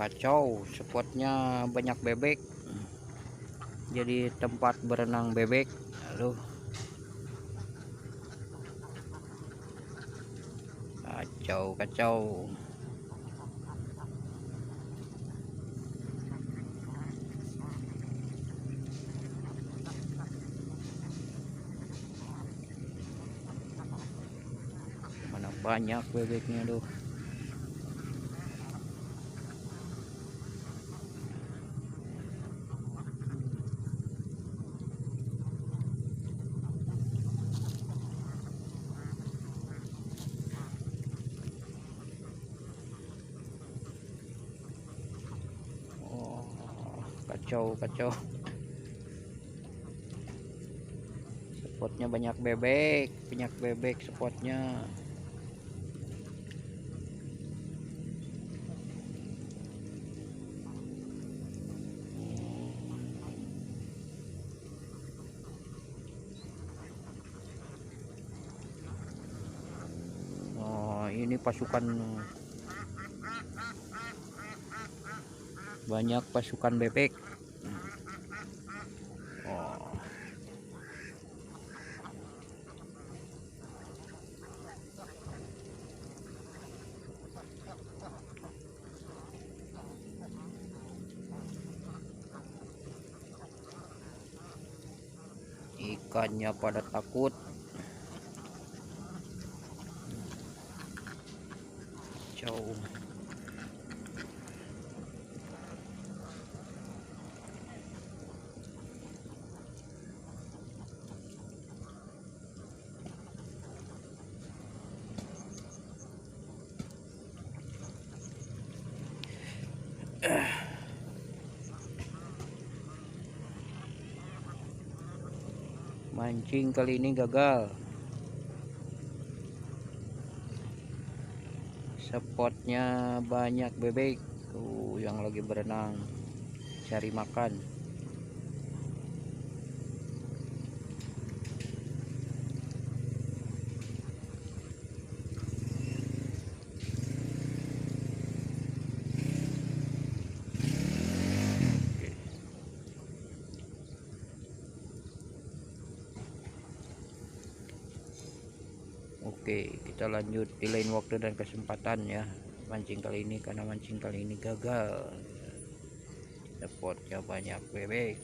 kacau, spotnya banyak bebek, jadi tempat berenang bebek. Aduh, kacau kacau. Mana banyak bebeknya tuh. Oh, kacau kacau. Spotnya banyak bebek spotnya. Oh, ini pasukan, banyak pasukan bebek. Oh, ikannya pada takut. Kacau. Mancing kali ini gagal. Spotnya banyak bebek tuh yang lagi berenang cari makan. Oke, kita lanjut di lain waktu dan kesempatan ya. Mancing kali ini, karena mancing kali ini gagal. Spotnya banyak bebek.